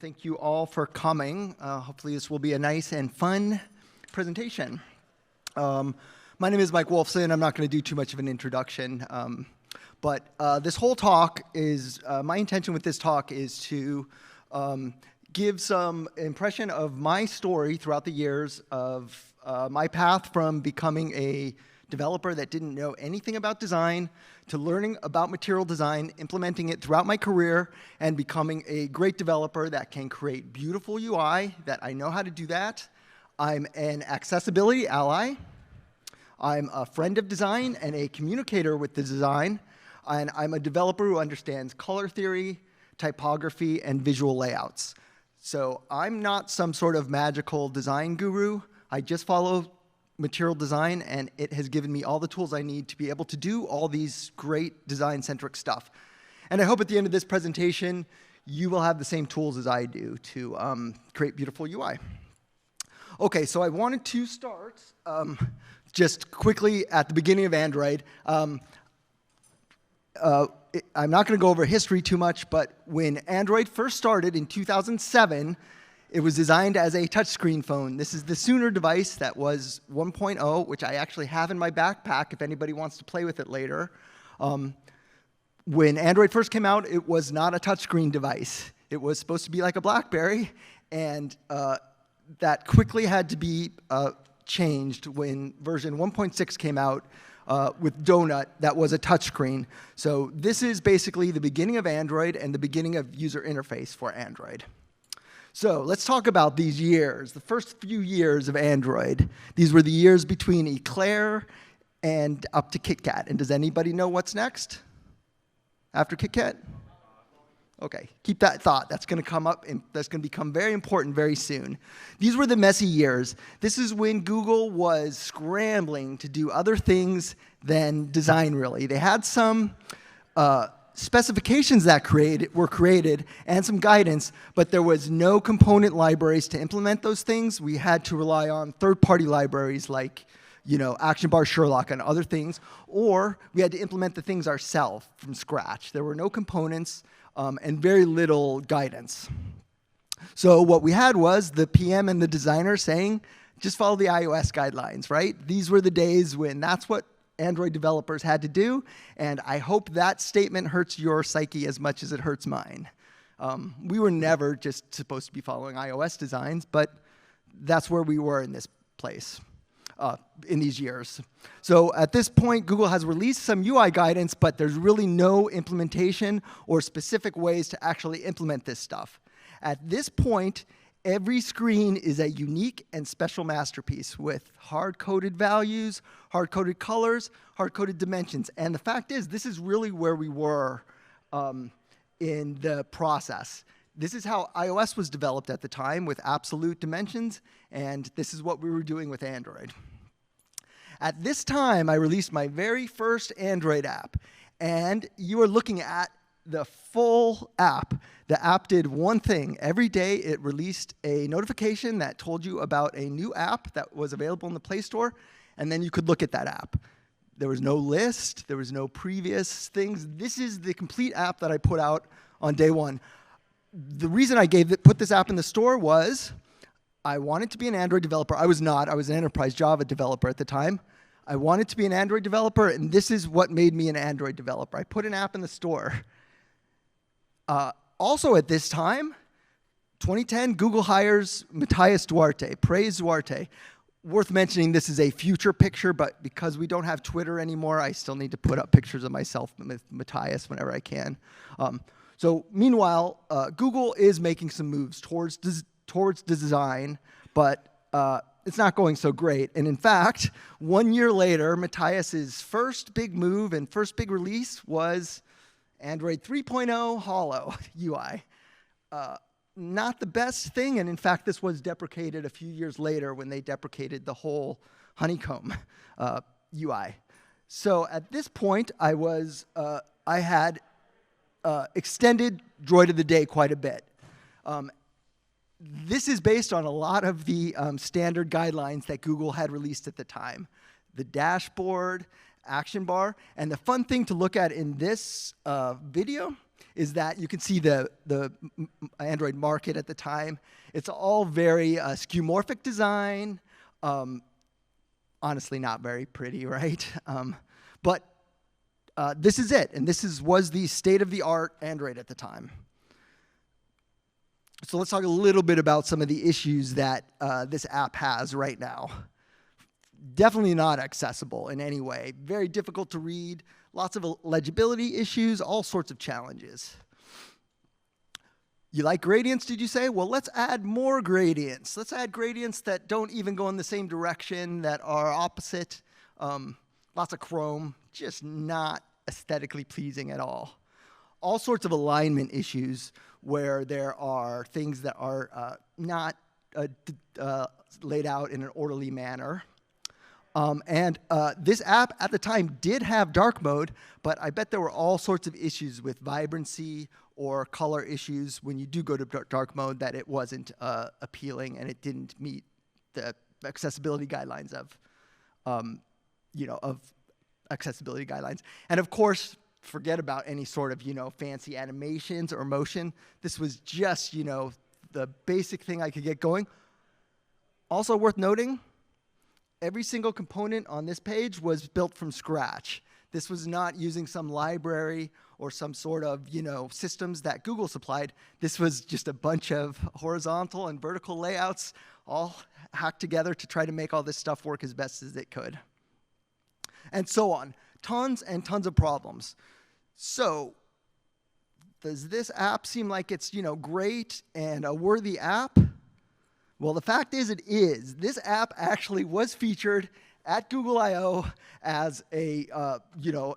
Thank you all for coming. Hopefully this will be a nice and fun presentation. My name is Mike Wolfson. I'm not going to do too much of an introduction, but this whole talk is, my intention with this talk is to give some impression of my story throughout the years of my path from becoming a developer that didn't know anything about design to learning about material design, implementing it throughout my career, and becoming a great developer that can create beautiful UI, that I know how to do that. I'm an accessibility ally. I'm a friend of design and a communicator with the design. And I'm a developer who understands color theory, typography, and visual layouts. So I'm not some sort of magical design guru. I just follow material design, and it has given me all the tools I need to be able to do all these great design-centric stuff. And I hope at the end of this presentation, you will have the same tools as I do to create beautiful UI. Okay, so I wanted to start just quickly at the beginning of Android. I'm not going to go over history too much, but when Android first started in 2007, it was designed as a touchscreen phone. This is the Sooner device that was 1.0, which I actually have in my backpack if anybody wants to play with it later. When Android first came out, it was not a touchscreen device. It was supposed to be like a BlackBerry, and that quickly had to be changed when version 1.6 came out with Donut that was a touchscreen. So this is basically the beginning of Android and the beginning of user interface for Android. So let's talk about these years, the first few years of Android. These were the years between Eclair and up to KitKat. And does anybody know what's next after KitKat? Okay, keep that thought. That's going to come up, and that's going to become very important very soon. These were the messy years. This is when Google was scrambling to do other things than design, really. They had some specifications that were created and some guidance, but there was no component libraries to implement those things. We had to rely on third-party libraries like, Action Bar Sherlock and other things, or we had to implement the things ourselves from scratch. There were no components and very little guidance. So what we had was the PM and the designer saying, just follow the iOS guidelines, right? These were the days when that's what Android developers had to do, and I hope that statement hurts your psyche as much as it hurts mine. We were never just supposed to be following iOS designs, but that's where we were in this place, in these years. So at this point, Google has released some UI guidance, but there's really no implementation or specific ways to actually implement this stuff. At this point, every screen is a unique and special masterpiece with hard-coded values, hard-coded colors, hard-coded dimensions. And the fact is, this is really where we were in the process. This is how iOS was developed at the time with absolute dimensions, and this is what we were doing with Android. At this time, I released my very first Android app, and you are looking at the full app. The app did one thing. Every day it released a notification that told you about a new app that was available in the Play Store, and then you could look at that app. There was no list. There was no previous things. This is the complete app that I put out on day one. The reason I put this app in the store was I wanted to be an Android developer. I was not. I was an enterprise Java developer at the time. I wanted to be an Android developer, and this is what made me an Android developer. I put an app in the store. Also at this time, 2010, Google hires Matthias Duarte. Praise Duarte. Worth mentioning, this is a future picture, but because we don't have Twitter anymore, I still need to put up pictures of myself with Matthias whenever I can. So meanwhile, Google is making some moves towards design, but it's not going so great. And in fact, 1 year later, Matthias's first big move and first big release was Android 3.0 Hollow UI. Not the best thing, and in fact, this was deprecated a few years later when they deprecated the whole honeycomb UI. So at this point, I had extended Droid of the Day quite a bit. This is based on a lot of the standard guidelines that Google had released at the time. The dashboard, action bar, and the fun thing to look at in this video is that you can see the Android market at the time. It's all very skeuomorphic design. Honestly, not very pretty, right? But this is it, and was the state-of-the-art Android at the time. So let's talk a little bit about some of the issues that this app has right now. Definitely not accessible in any way. Very difficult to read, lots of legibility issues, all sorts of challenges. You like gradients, did you say? Well, let's add more gradients. Let's add gradients that don't even go in the same direction, that are opposite. Lots of chrome, just not aesthetically pleasing at all. All sorts of alignment issues where there are things that are not laid out in an orderly manner. This app at the time did have dark mode, but I bet there were all sorts of issues with vibrancy or color issues when you do go to dark mode that it wasn't appealing and it didn't meet the accessibility guidelines of accessibility guidelines. And of course, forget about any sort of, fancy animations or motion. This was just, the basic thing I could get going. Also worth noting, every single component on this page was built from scratch. This was not using some library or some sort of, systems that Google supplied. This was just a bunch of horizontal and vertical layouts all hacked together to try to make all this stuff work as best as it could. And so on. Tons and tons of problems. So, does this app seem like it's, great and a worthy app? Well, the fact is it is. This app actually was featured at Google I/O as a,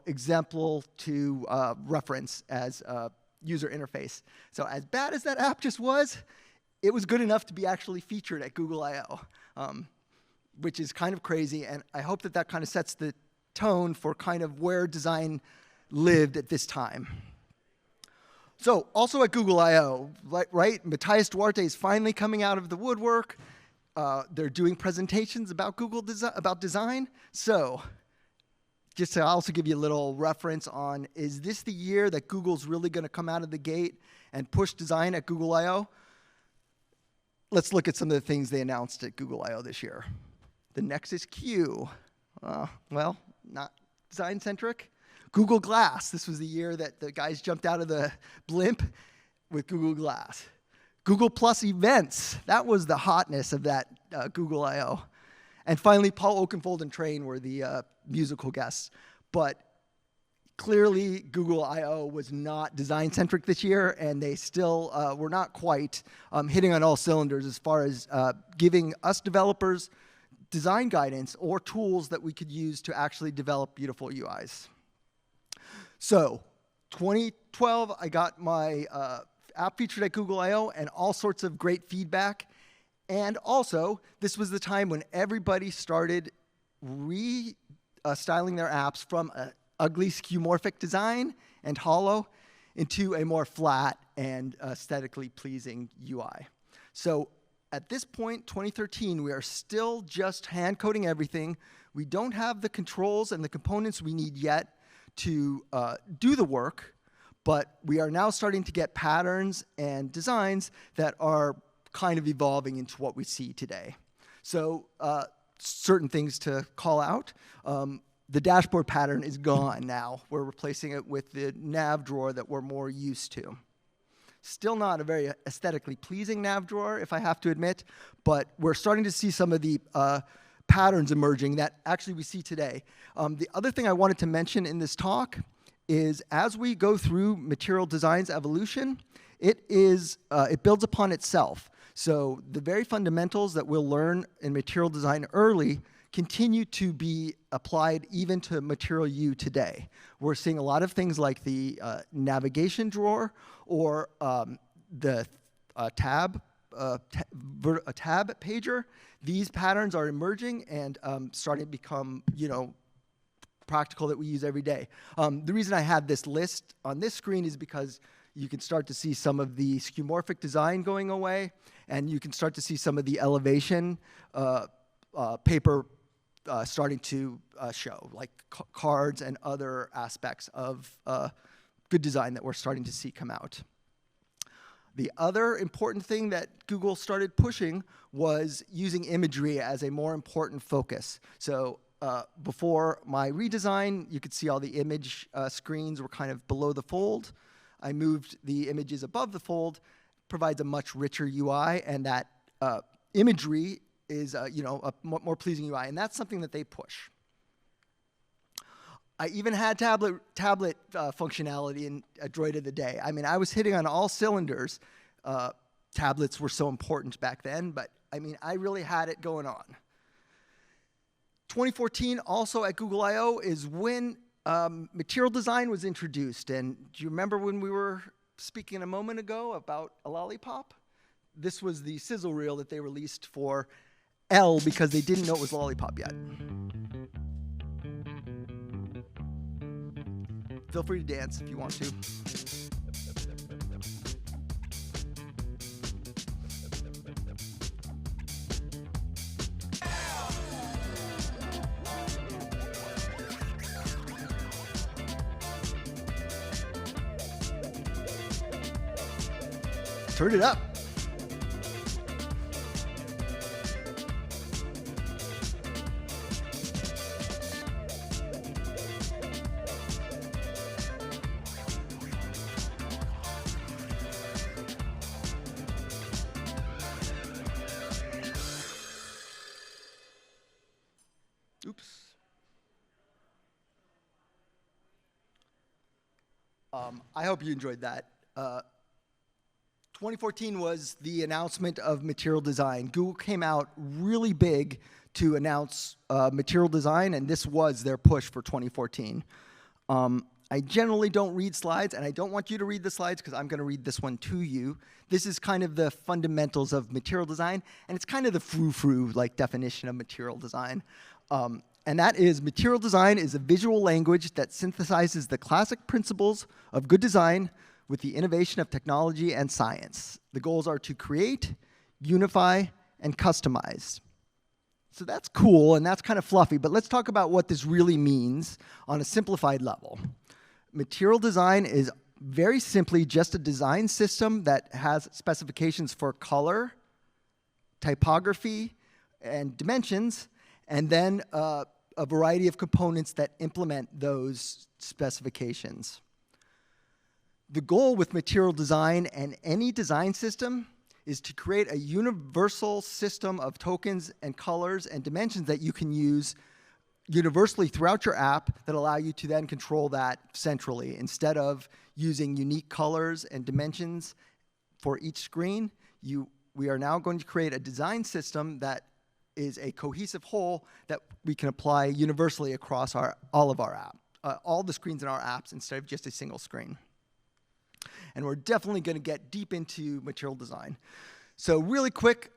example to reference as a user interface. So as bad as that app just was, it was good enough to be actually featured at Google I/O, which is kind of crazy. And I hope that kind of sets the tone for kind of where design lived at this time. So also at Google I/O, right? Matthias Duarte is finally coming out of the woodwork. They're doing presentations about about design. So just to also give you a little reference on, is this the year that Google's really going to come out of the gate and push design at Google I/O? Let's look at some of the things they announced at Google I/O this year. The Nexus Q. Well, not design-centric. Google Glass. This was the year that the guys jumped out of the blimp with Google Glass. Google Plus Events. That was the hotness of that Google I/O. And finally, Paul Oakenfold and Train were the musical guests. But clearly, Google I/O was not design-centric this year, and they still were not quite hitting on all cylinders as far as giving us developers design guidance or tools that we could use to actually develop beautiful UIs. So, 2012, I got my app featured at Google I/O and all sorts of great feedback. And also, this was the time when everybody started styling their apps from an ugly skeuomorphic design and hollow into a more flat and aesthetically pleasing UI. So at this point, 2013, we are still just hand coding everything. We don't have the controls and the components we need yet to do the work, but we are now starting to get patterns and designs that are kind of evolving into what we see today. So certain things to call out. The dashboard pattern is gone now. We're replacing it with the nav drawer that we're more used to. Still not a very aesthetically pleasing nav drawer, if I have to admit, but we're starting to see some of the patterns emerging that actually we see today. The other thing I wanted to mention in this talk is as we go through material design's evolution, it builds upon itself. So the very fundamentals that we'll learn in material design early continue to be applied even to Material U today. We're seeing a lot of things like the navigation drawer or the tab pager. These patterns are emerging and starting to become, practical that we use every day. The reason I have this list on this screen is because you can start to see some of the skeuomorphic design going away, and you can start to see some of the elevation paper starting to show, like cards and other aspects of good design that we're starting to see come out. The other important thing that Google started pushing was using imagery as a more important focus. So before my redesign, you could see all the image screens were kind of below the fold. I moved the images above the fold, provides a much richer UI, and that imagery is a more pleasing UI, and that's something that they push. I even had tablet functionality in a Droid of the Day. I mean, I was hitting on all cylinders. Tablets were so important back then, but I mean, I really had it going on. 2014, also at Google I/O, is when material design was introduced. And do you remember when we were speaking a moment ago about a lollipop? This was the sizzle reel that they released for L because they didn't know it was lollipop yet. Feel free to dance if you want to. Turn it up. Oops. I hope you enjoyed that. 2014 was the announcement of material design. Google came out really big to announce material design, and this was their push for 2014. I generally don't read slides, and I don't want you to read the slides because I'm going to read this one to you. This is kind of the fundamentals of material design, and it's kind of the frou-frou like definition of material design. And that is, material design is a visual language that synthesizes the classic principles of good design with the innovation of technology and science. The goals are to create, unify, and customize. So that's cool, and that's kind of fluffy, but let's talk about what this really means on a simplified level. Material design is very simply just a design system that has specifications for color, typography, and dimensions, and then a variety of components that implement those specifications. The goal with material design and any design system is to create a universal system of tokens and colors and dimensions that you can use universally throughout your app that allow you to then control that centrally. Instead of using unique colors and dimensions for each screen, we are now going to create a design system that is a cohesive whole that we can apply universally across all of our app, all the screens in our apps instead of just a single screen. And we're definitely going to get deep into material design. So really quick,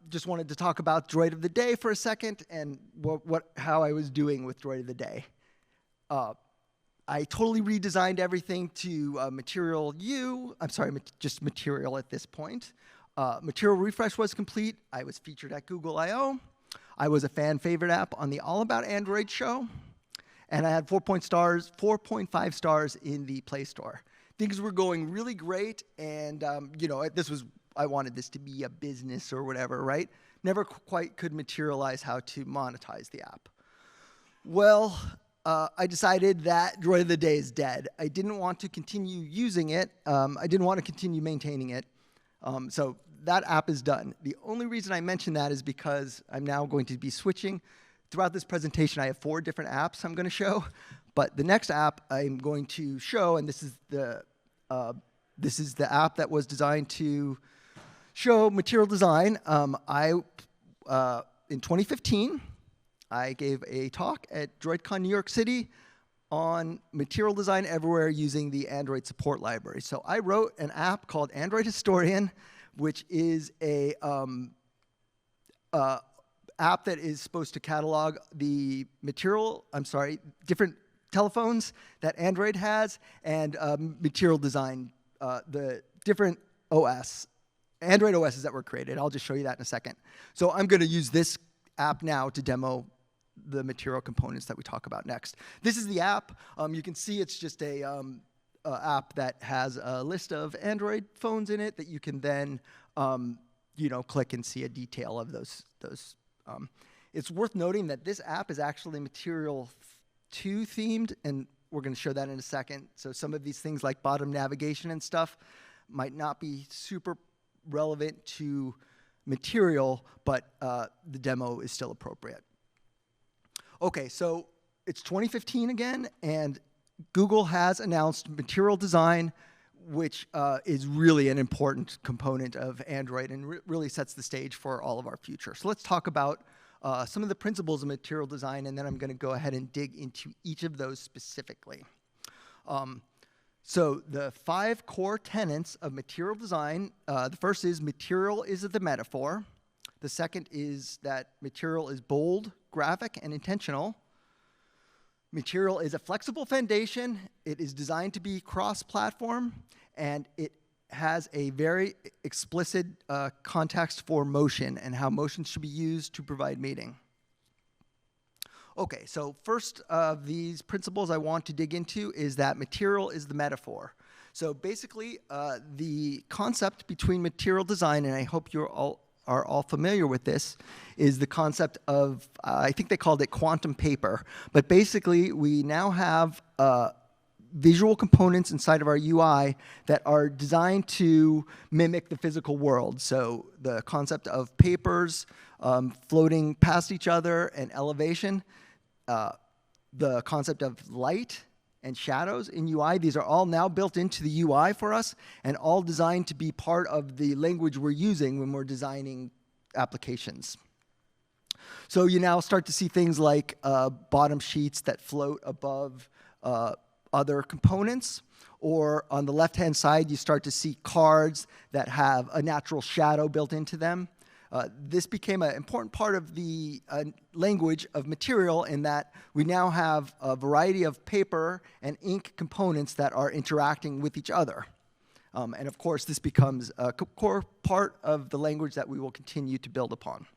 just wanted to talk about Droid of the Day for a second and how I was doing with Droid of the Day. I totally redesigned everything to Material U. I'm sorry, just Material at this point. Material Refresh was complete. I was featured at Google I/O. I was a fan favorite app on the All About Android show. And I had 4.5 stars in the Play Store. Things were going really great, and I wanted this to be a business or whatever, right? Never quite could materialize how to monetize the app. Well, I decided that Droid of the Day is dead. I didn't want to continue using it. I didn't want to continue maintaining it. So that app is done. The only reason I mention that is because I'm now going to be switching. Throughout this presentation, I have 4 different apps I'm going to show. But the next app I'm going to show, and this is the app that was designed to show material design. In 2015, I gave a talk at DroidCon New York City on material design everywhere using the Android support library. So I wrote an app called Android Historian, which is a app that is supposed to catalog the different telephones that Android has and material design, the different Android OSs that were created. I'll just show you that in a second. So I'm going to use this app now to demo the material components that we talk about next. This is the app. You can see it's just a app that has a list of Android phones in it that you can then, click and see a detail of those. It's worth noting that this app is actually Material 2 themed, and we're going to show that in a second. So some of these things like bottom navigation and stuff might not be super relevant to Material, but the demo is still appropriate. Okay, so it's 2015 again, and Google has announced Material Design, which is really an important component of Android and really sets the stage for all of our future. So let's talk about some of the principles of Material Design, and then I'm going to go ahead and dig into each of those specifically. So the 5 core tenets of Material Design, the first is material is the metaphor. The second is that material is bold, graphic, and intentional. Material is a flexible foundation. It is designed to be cross-platform, and it has a very explicit context for motion and how motion should be used to provide meaning. Okay, so first of these principles I want to dig into is that material is the metaphor. So basically, the concept between material design, and I hope you are all familiar with this, is the concept of, I think they called it quantum paper. But basically, we now have visual components inside of our UI that are designed to mimic the physical world. So the concept of papers floating past each other and elevation, the concept of light and shadows in UI, these are all now built into the UI for us and all designed to be part of the language we're using when we're designing applications. So you now start to see things like bottom sheets that float above other components, or on the left-hand side, you start to see cards that have a natural shadow built into them. This became an important part of the language of material in that we now have a variety of paper and ink components that are interacting with each other. And of course, this becomes a core part of the language that we will continue to build upon.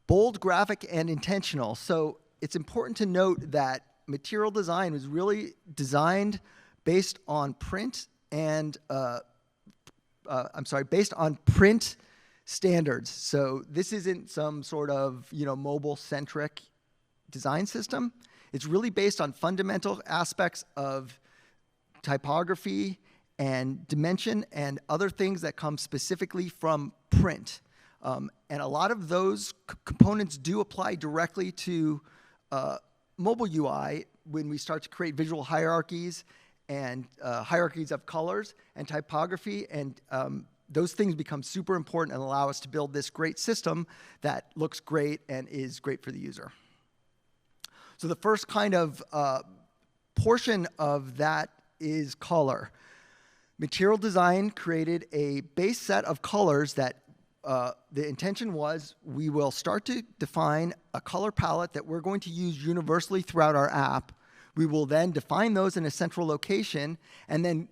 Bold, graphic, and intentional. So it's important to note that material design was really designed based on print and, based on print standards. So this isn't some sort of, mobile-centric design system. It's really based on fundamental aspects of typography and dimension and other things that come specifically from print. And a lot of those components do apply directly to mobile UI when we start to create visual hierarchies and hierarchies of colors and typography, and those things become super important and allow us to build this great system that looks great and is great for the user. So the first kind of portion of that is color. Material design created a base set of colors that the intention was we will start to define a color palette that we're going to use universally throughout our app. We will then define those in a central location, and then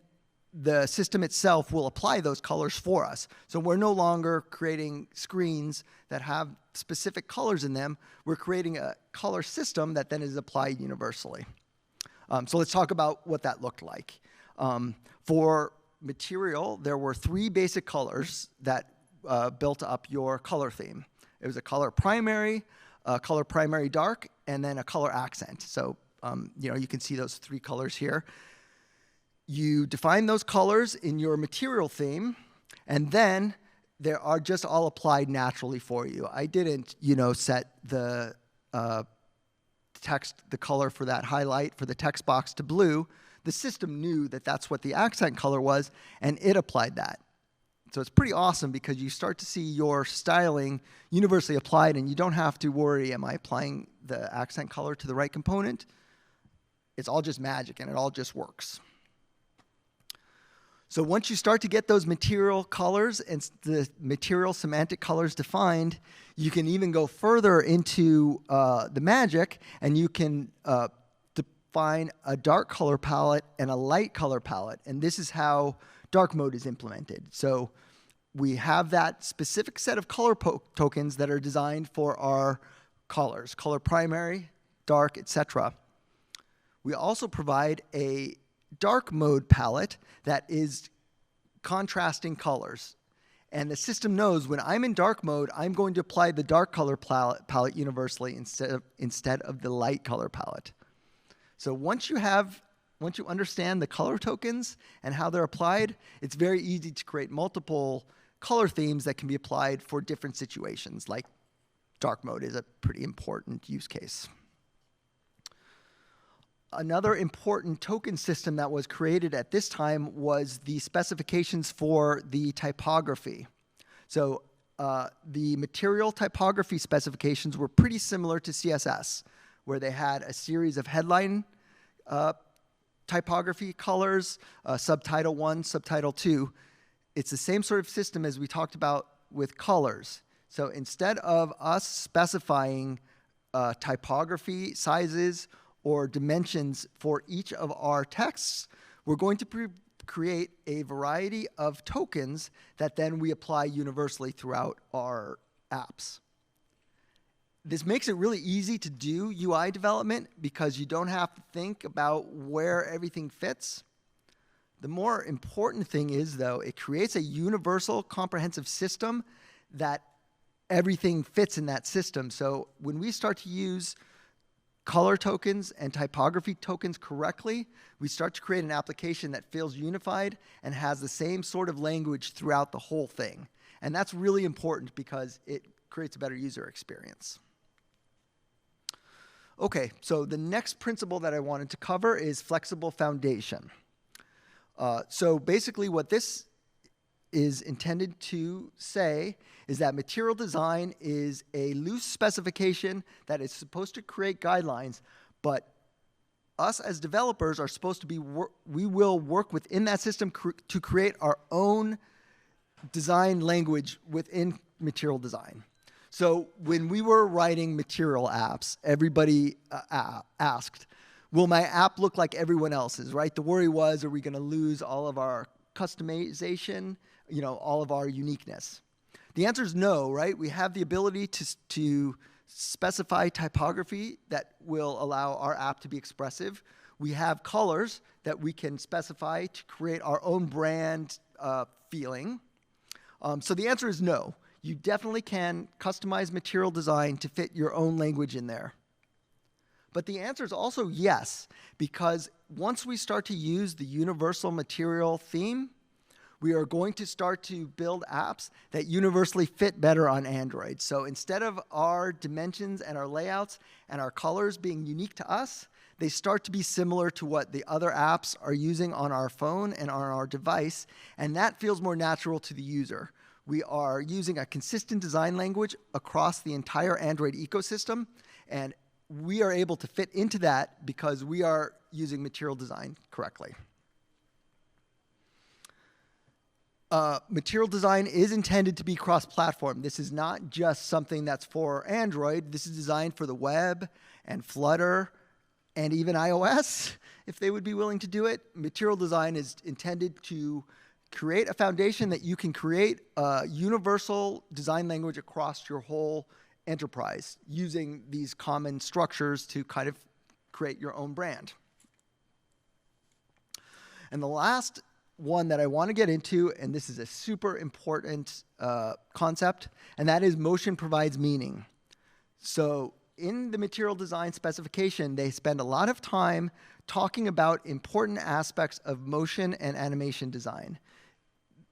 the system itself will apply those colors for us. So we're no longer creating screens that have specific colors in them. We're creating a color system that then is applied universally. So let's talk about what that looked like. For material, there were 3 basic colors that built up your color theme. It was a color primary dark, and then a color accent. So you can see those 3 colors here. You define those colors in your material theme, and then they are just all applied naturally for you. I didn't, set the text, the color for that highlight for the text box to blue. The system knew that that's what the accent color was, and it applied that. So it's pretty awesome because you start to see your styling universally applied, and you don't have to worry, am I applying the accent color to the right component? It's all just magic, and it all just works. So once you start to get those material colors and the material semantic colors defined, you can even go further into the magic, and you can define a dark color palette and a light color palette. And this is how dark mode is implemented. So we have that specific set of color tokens that are designed for our colors, color primary, dark, etc. We also provide a dark mode palette that is contrasting colors. And the system knows when I'm in dark mode, I'm going to apply the dark color palette universally instead of the light color palette. So once you understand the color tokens and how they're applied, it's very easy to create multiple color themes that can be applied for different situations, like dark mode is a pretty important use case. Another important token system that was created at this time was the specifications for the typography. So the material typography specifications were pretty similar to CSS, where they had a series of headline typography colors, subtitle 1, subtitle 2. It's the same sort of system as we talked about with colors. So instead of us specifying typography sizes or dimensions for each of our texts, we're going to create a variety of tokens that then we apply universally throughout our apps. This makes it really easy to do UI development because you don't have to think about where everything fits. The more important thing is, though, it creates a universal comprehensive system that everything fits in that system. So when we start to use color tokens and typography tokens correctly, we start to create an application that feels unified and has the same sort of language throughout the whole thing. And that's really important because it creates a better user experience. Okay, so the next principle that I wanted to cover is flexible foundation. So basically what this is intended to say is that material design is a loose specification that is supposed to create guidelines, but us as developers are supposed to be, we will work within that system to create our own design language within material design. So when we were writing material apps, everybody asked, will my app look like everyone else's, right? The worry was, are we going to lose all of our customization, all of our uniqueness? The answer is no, right? We have the ability to specify typography that will allow our app to be expressive. We have colors that we can specify to create our own brand feeling. So the answer is no. You definitely can customize material design to fit your own language in there. But the answer is also yes, because once we start to use the universal material theme, we are going to start to build apps that universally fit better on Android. So instead of our dimensions and our layouts and our colors being unique to us, they start to be similar to what the other apps are using on our phone and on our device, and that feels more natural to the user. We are using a consistent design language across the entire Android ecosystem, and we are able to fit into that because we are using material design correctly. Material design is intended to be cross-platform. This is not just something that's for Android. This is designed for the web and Flutter and even iOS, if they would be willing to do it. Material design is intended to create a foundation that you can create a universal design language across your whole enterprise using these common structures to kind of create your own brand. And the last one that I want to get into, and this is a super important concept, and that is motion provides meaning. So in the material design specification, they spend a lot of time talking about important aspects of motion and animation design.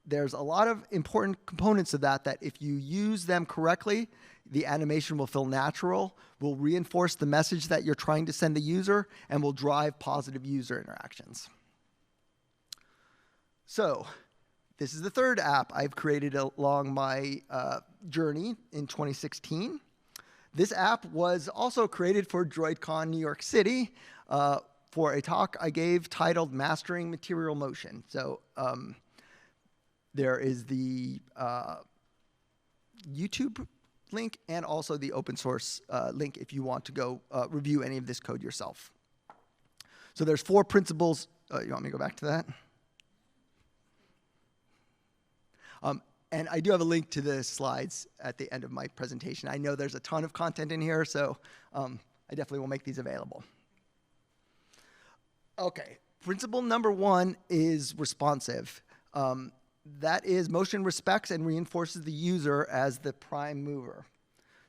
There's a lot of important components of that if you use them correctly, the animation will feel natural, will reinforce the message that you're trying to send the user, and will drive positive user interactions. So this is the third app I've created along my journey in 2016. This app was also created for DroidCon New York City for a talk I gave titled Mastering Material Motion. So there is the YouTube link and also the open source link if you want to go review any of this code yourself. So there's 4 principles. You want me to go back to that? And I do have a link to the slides at the end of my presentation. I know there's a ton of content in here, so I definitely will make these available. Okay, Principle number one is responsive. That is, motion respects and reinforces the user as the prime mover.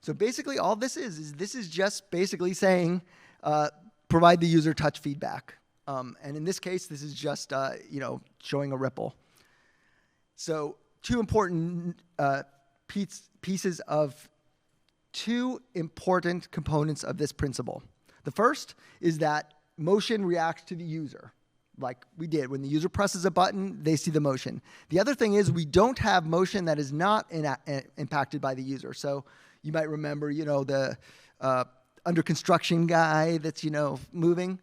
So basically all this is just basically saying provide the user touch feedback. And in this case, this is just showing a ripple. So two important pieces of two important components of this principle. The first is that motion reacts to the user, like we did. When the user presses a button, they see the motion. The other thing is we don't have motion that is not impacted by the user. So you might remember, the under construction guy that's, moving.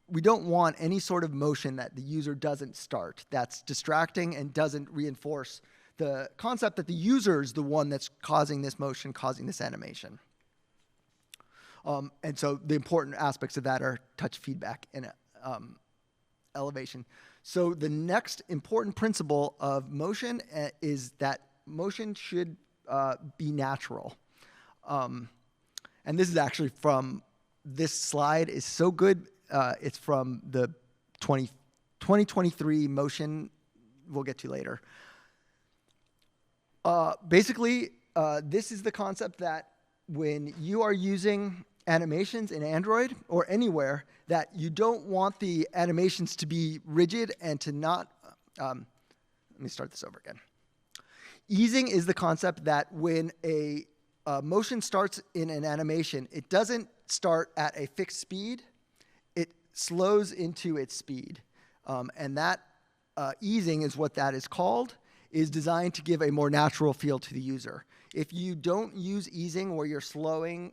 We don't want any sort of motion that the user doesn't start, that's distracting and doesn't reinforce the concept that the user is the one that's causing this motion, causing this animation. And so the important aspects of that are touch feedback and elevation. So the next important principle of motion is that motion should be natural. And this is actually from this slide is so good. It's from the 2023 motion we'll get to later. Basically, this is the concept that when you are using animations in Android or anywhere, that you don't want the animations to be rigid and to not, let me start this over again. Easing is the concept that when a motion starts in an animation, it doesn't start at a fixed speed, it slows into its speed. And that easing is what that is called, is designed to give a more natural feel to the user. If you don't use easing where you're slowing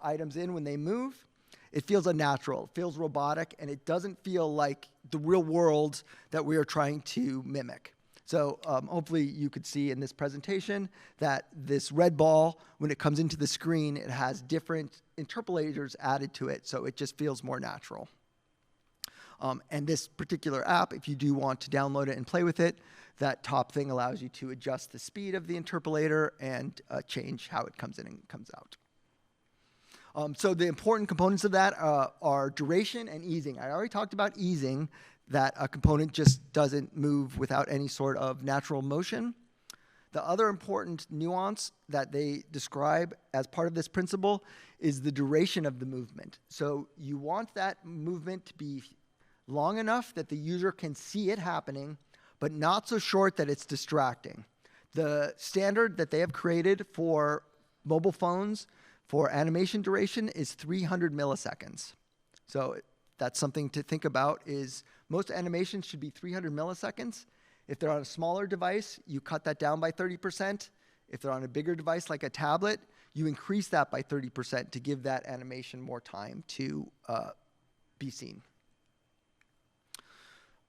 items in when they move, it feels unnatural, it feels robotic, and it doesn't feel like the real world that we are trying to mimic. So hopefully you could see in this presentation that this red ball, when it comes into the screen, it has different interpolators added to it, so it just feels more natural. And this particular app, if you do want to download it and play with it, that top thing allows you to adjust the speed of the interpolator and change how it comes in and comes out. So the important components of that are duration and easing. I already talked about easing, that a component just doesn't move without any sort of natural motion. The other important nuance that they describe as part of this principle is the duration of the movement. So you want that movement to be long enough that the user can see it happening, but not so short that it's distracting. The standard that they have created for mobile phones for animation duration is 300 milliseconds. So that's something to think about, is most animations should be 300 milliseconds. If they're on a smaller device, you cut that down by 30%. If they're on a bigger device like a tablet, you increase that by 30% to give that animation more time to be seen.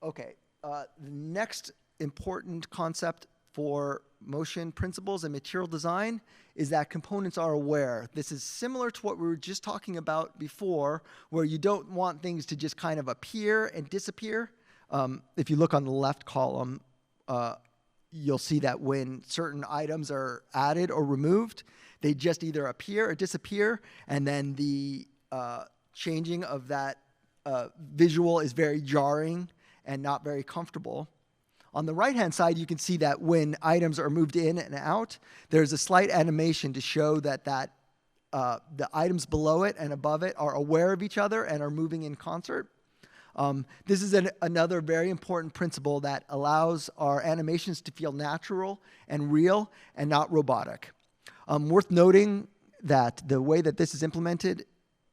Okay, the next important concept for motion principles and material design is that components are aware. This is similar to what we were just talking about before, where you don't want things to just kind of appear and disappear. If you look on the left column, you'll see that when certain items are added or removed, they just either appear or disappear, and then the changing of that visual is very jarring and not very comfortable. On the right-hand side, you can see that when items are moved in and out, there's a slight animation to show that the items below it and above it are aware of each other and are moving in concert. This is another very important principle that allows our animations to feel natural and real and not robotic. Worth noting that the way that this is implemented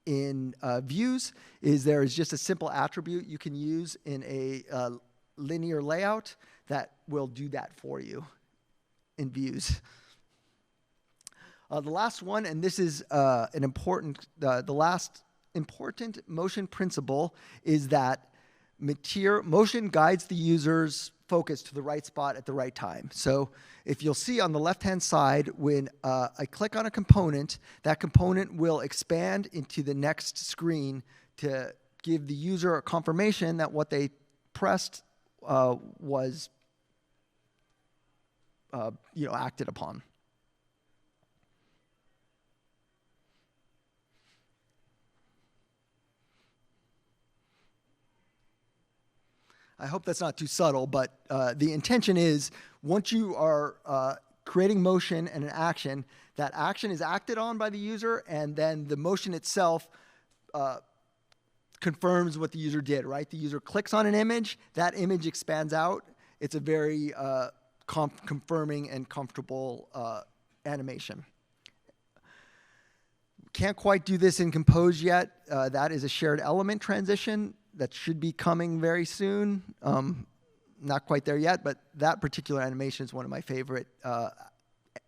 in views is there is just a simple attribute you can use in a linear layout that will do that for you in views. The last one, and this is an important, the last important motion principle, is that motion guides the user's focus to the right spot at the right time. So if you'll see on the left-hand side, when I click on a component, that component will expand into the next screen to give the user a confirmation that what they pressed was acted upon. I hope that's not too subtle, but the intention is once you are creating motion and an action, that action is acted on by the user, and then the motion itself confirms what the user did, right? The user clicks on an image, that image expands out. It's a very confirming and comfortable animation. Can't quite do this in Compose yet. That is a shared element transition that should be coming very soon. Not quite there yet, but that particular animation is one of my favorite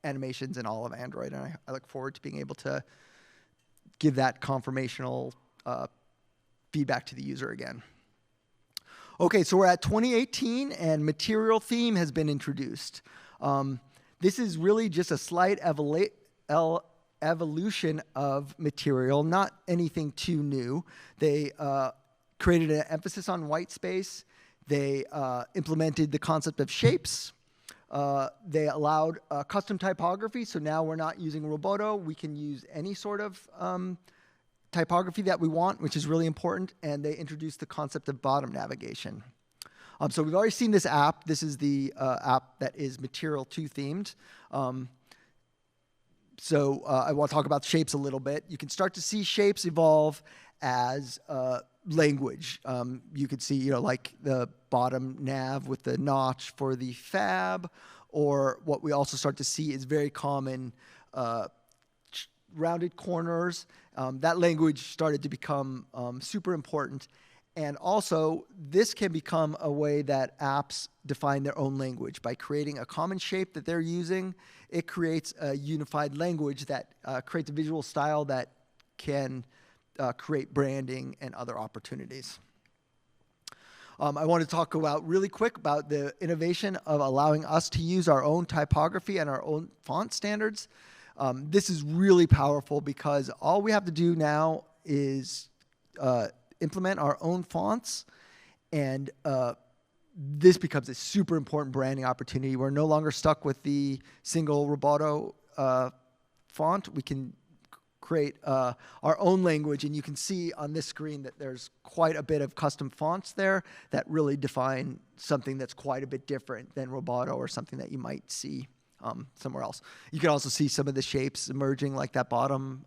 animations in all of Android, and I look forward to being able to give that confirmational feedback to the user again. Okay, so we're at 2018, and material theme has been introduced. This is really just a slight evolution of material, not anything too new. They created an emphasis on white space. They implemented the concept of shapes. They allowed custom typography, so now we're not using Roboto. We can use any sort of typography that we want, which is really important, and they introduced the concept of bottom navigation. So we've already seen this app. This is the app that is Material 2 themed. So I want to talk about shapes a little bit. You can start to see shapes evolve as language. You could see, like the bottom nav with the notch for the fab, or what we also start to see is very common rounded corners. That language started to become super important. And also, this can become a way that apps define their own language. By creating a common shape that they're using, it creates a unified language that creates a visual style that can create branding and other opportunities. I want to talk about really quick about the innovation of allowing us to use our own typography and our own font standards. This is really powerful because all we have to do now is implement our own fonts, and this becomes a super important branding opportunity. We're no longer stuck with the single Roboto font. We can create our own language, and you can see on this screen that there's quite a bit of custom fonts there that really define something that's quite a bit different than Roboto or something that you might see somewhere else. You can also see some of the shapes emerging, like that bottom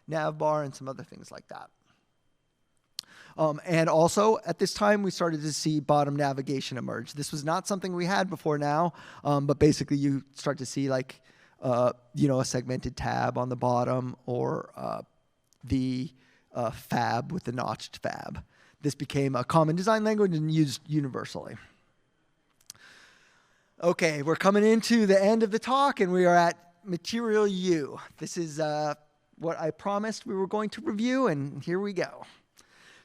nav bar and some other things like that. And also, at this time, we started to see bottom navigation emerge. This was not something we had before now, but basically you start to see like, a segmented tab on the bottom, or the fab with the notched fab. This became a common design language and used universally. Okay, we're coming into the end of the talk, and we are at Material U. This is what I promised we were going to review, and here we go.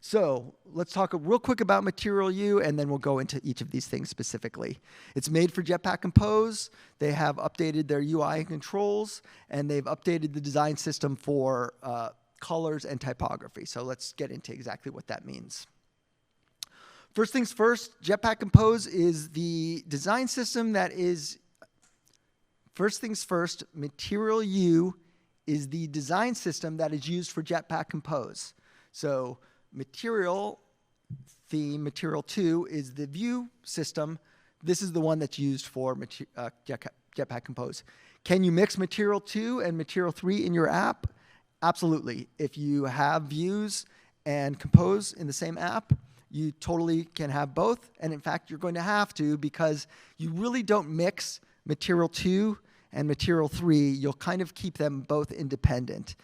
So let's talk real quick about Material U, and then we'll go into each of these things specifically. It's made for Jetpack Compose. They have updated their UI and controls, and they've updated the design system for colors and typography. So let's get into exactly what that means. First things first, Jetpack Compose is the design system that is... First things first, Material U is the design system that is used for Jetpack Compose. So Material theme, Material 2, is the view system. This is the one that's used for Jetpack Compose. Can you mix Material 2 and Material 3 in your app? Absolutely. If you have views and Compose in the same app, you totally can have both. And in fact, you're going to have to, because you really don't mix Material 2 and Material 3. You'll kind of keep them both independent.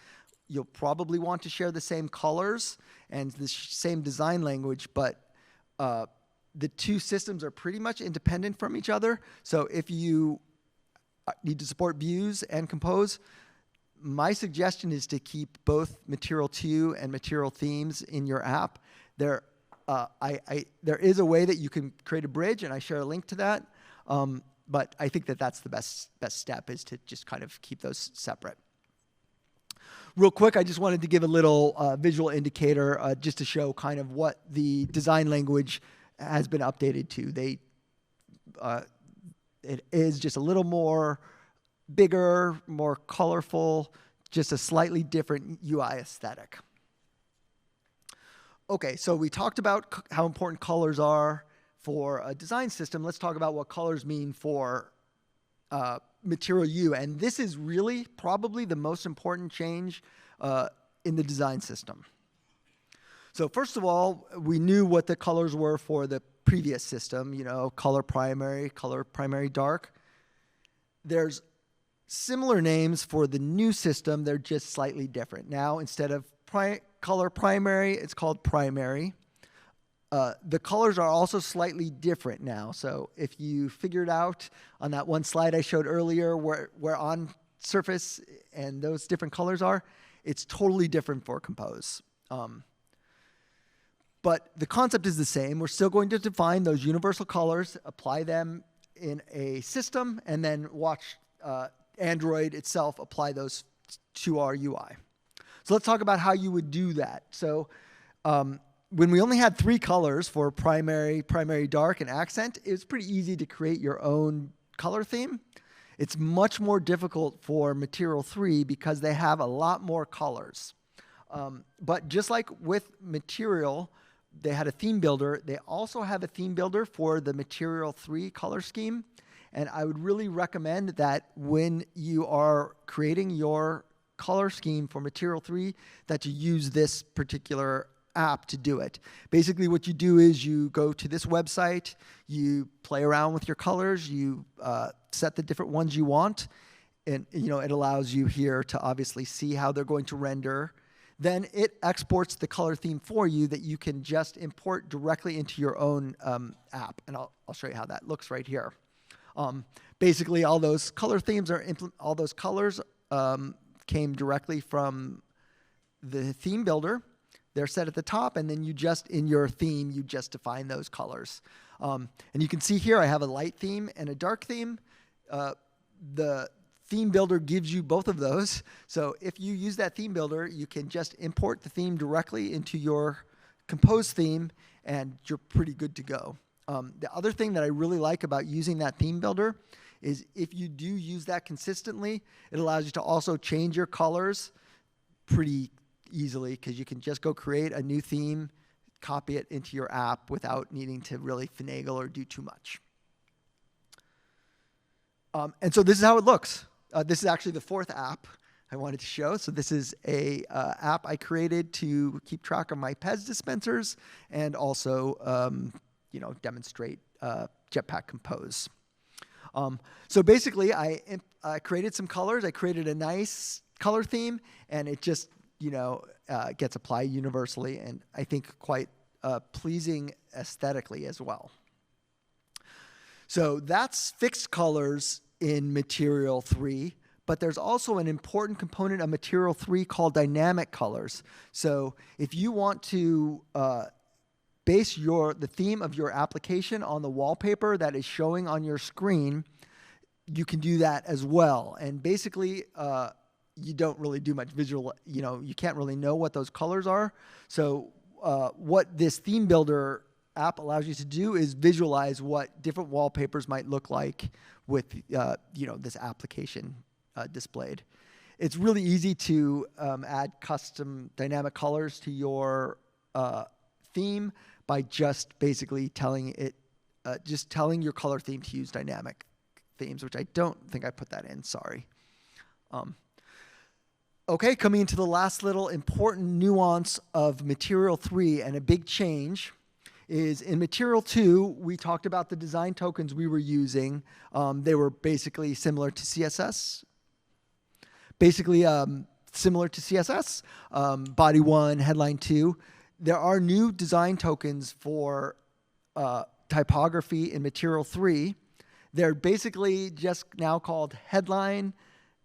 You'll probably want to share the same colors and the same design language, but the two systems are pretty much independent from each other. So if you need to support views and Compose, my suggestion is to keep both Material 2 and Material themes in your app. There is a way that you can create a bridge, and I share a link to that. But I think that that's the best step, is to just kind of keep those separate. Real quick, I just wanted to give a little visual indicator just to show kind of what the design language has been updated to. It is just a little more bigger, more colorful, just a slightly different UI aesthetic. Okay, so we talked about how important colors are for a design system, let's talk about what colors mean for Material U. And this is really probably the most important change in the design system. So first of all, we knew what the colors were for the previous system, color primary dark. There's similar names for the new system. They're just slightly different. Now, instead of color primary, it's called primary. The colors are also slightly different now. So if you figured out on that one slide I showed earlier where on surface and those different colors are, it's totally different for Compose. But the concept is the same. We're still going to define those universal colors, apply them in a system, and then watch Android itself apply those to our UI. So let's talk about how you would do that. So when we only had 3 colors for primary dark, and accent, it was pretty easy to create your own color theme. It's much more difficult for Material 3 because they have a lot more colors. But just like with Material, they had a theme builder. They also have a theme builder for the Material 3 color scheme. And I would really recommend that when you are creating your color scheme for Material 3, that you use this particular app to do it. Basically, what you do is you go to this website, you play around with your colors, you set the different ones you want, and it allows you here to obviously see how they're going to render. Then it exports the color theme for you that you can just import directly into your own app. And I'll show you how that looks right here. Basically, all those color themes all those colors came directly from the theme builder. They're set at the top, and then in your theme, you just define those colors. And you can see here I have a light theme and a dark theme. The theme builder gives you both of those. So if you use that theme builder, you can just import the theme directly into your Compose theme, and you're pretty good to go. The other thing that I really like about using that theme builder is if you do use that consistently, it allows you to also change your colors pretty easily because you can just go create a new theme, copy it into your app without needing to really finagle or do too much. And so this is how it looks. This is actually the 4th app I wanted to show. So this is a app I created to keep track of my Pez dispensers and also demonstrate Jetpack Compose. So basically, I created some colors. I created a nice color theme, and it just gets applied universally, and I think quite pleasing aesthetically as well. So that's fixed colors in Material 3, but there's also an important component of Material 3 called dynamic colors. So if you want to base the theme of your application on the wallpaper that is showing on your screen, you can do that as well. And basically, you don't really do much visual, you can't really know what those colors are. So what this theme builder app allows you to do is visualize what different wallpapers might look like with this application displayed. It's really easy to add custom dynamic colors to your theme by just basically telling your color theme to use dynamic themes, which I don't think I put that in, sorry. Okay, coming into the last little important nuance of Material 3 and a big change is in Material 2, we talked about the design tokens we were using. They were basically similar to CSS. Body 1, headline 2. There are new design tokens for typography in Material 3. They're basically just now called headline,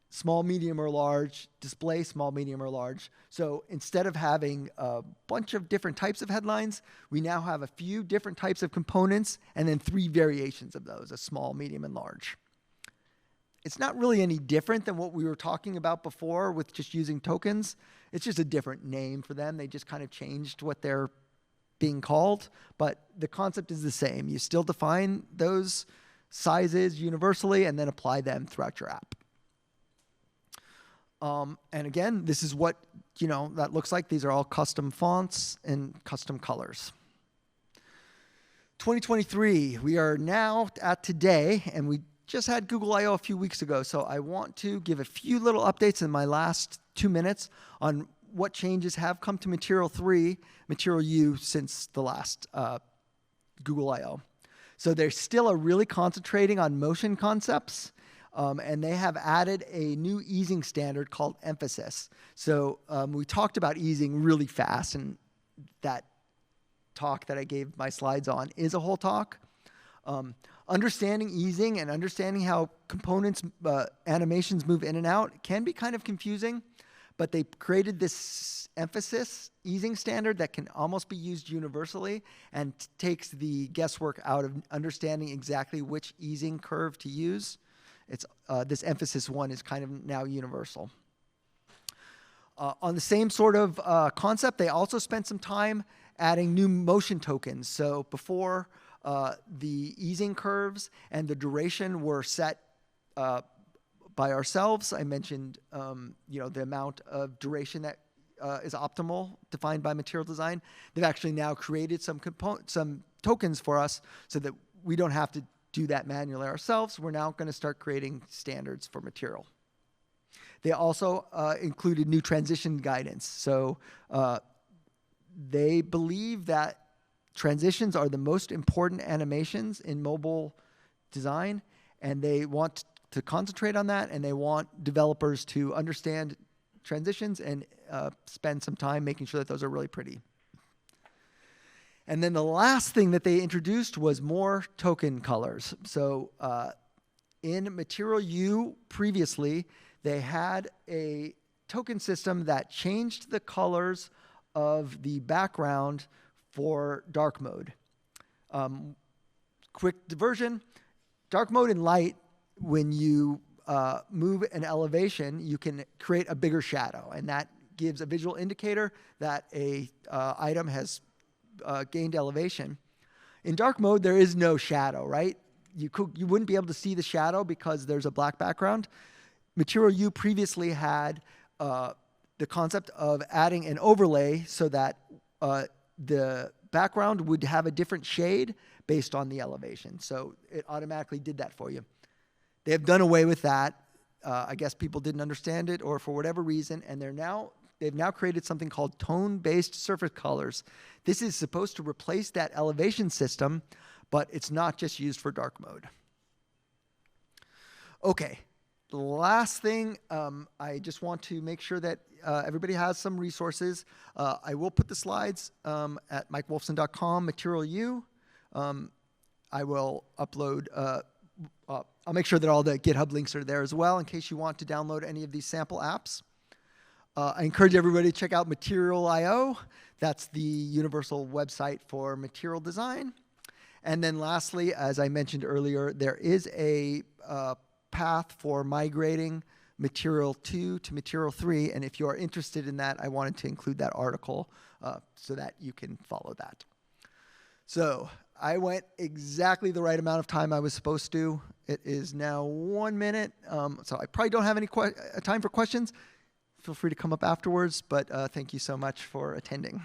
small, medium, or large, display, small, medium, or large. So instead of having a bunch of different types of headlines, we now have a few different types of components and then 3 variations of those, a small, medium, and large. It's not really any different than what we were talking about before with just using tokens. It's just a different name for them. They just kind of changed what they're being called, but the concept is the same. You still define those sizes universally and then apply them throughout your app. And again, this is what that looks like. These are all custom fonts and custom colors. 2023, we are now at today, and we just had Google I/O a few weeks ago, so I want to give a few little updates in my last 2 minutes on what changes have come to Material 3, Material U, since the last Google I/O. So they're still really concentrating on motion concepts, and they have added a new easing standard called emphasis. So we talked about easing really fast, and that talk that I gave my slides on is a whole talk. Understanding easing and understanding how components, animations move in and out can be kind of confusing, but they created this emphasis easing standard that can almost be used universally and takes the guesswork out of understanding exactly which easing curve to use. It's, this emphasis one is kind of now universal. On the same sort of concept, they also spent some time adding new motion tokens. So before, the easing curves and the duration were set by ourselves. I mentioned the amount of duration that is optimal defined by material design. They've actually now created some tokens for us so that we don't have to do that manually ourselves. We're now going to start creating standards for material. They also included new transition guidance. So they believe that transitions are the most important animations in mobile design, and they want to concentrate on that, and they want developers to understand transitions and spend some time making sure that those are really pretty. And then the last thing that they introduced was more token colors. So in Material U previously, they had a token system that changed the colors of the background for dark mode. Quick diversion, dark mode and light, when you move an elevation, you can create a bigger shadow, and that gives a visual indicator that a item has gained elevation. In dark mode, there is no shadow, right? You wouldn't be able to see the shadow because there's a black background. Material U previously had the concept of adding an overlay so that the background would have a different shade based on the elevation. So it automatically did that for you. They have done away with that. I guess people didn't understand it or for whatever reason, and they've now created something called tone-based surface colors. This is supposed to replace that elevation system, but it's not just used for dark mode. Okay, the last thing, I just want to make sure that everybody has some resources. I will put the slides at mikewolfson.com, Material U. I will upload, I'll make sure that all the GitHub links are there as well in case you want to download any of these sample apps. I encourage everybody to check out Material I/O. That's the universal website for material design. And then lastly, as I mentioned earlier, there is a path for migrating Material 2 to Material 3. And if you're interested in that, I wanted to include that article so that you can follow that. So I went exactly the right amount of time I was supposed to. It is now 1 minute. So I probably don't have any time for questions. Feel free to come up afterwards, but thank you so much for attending.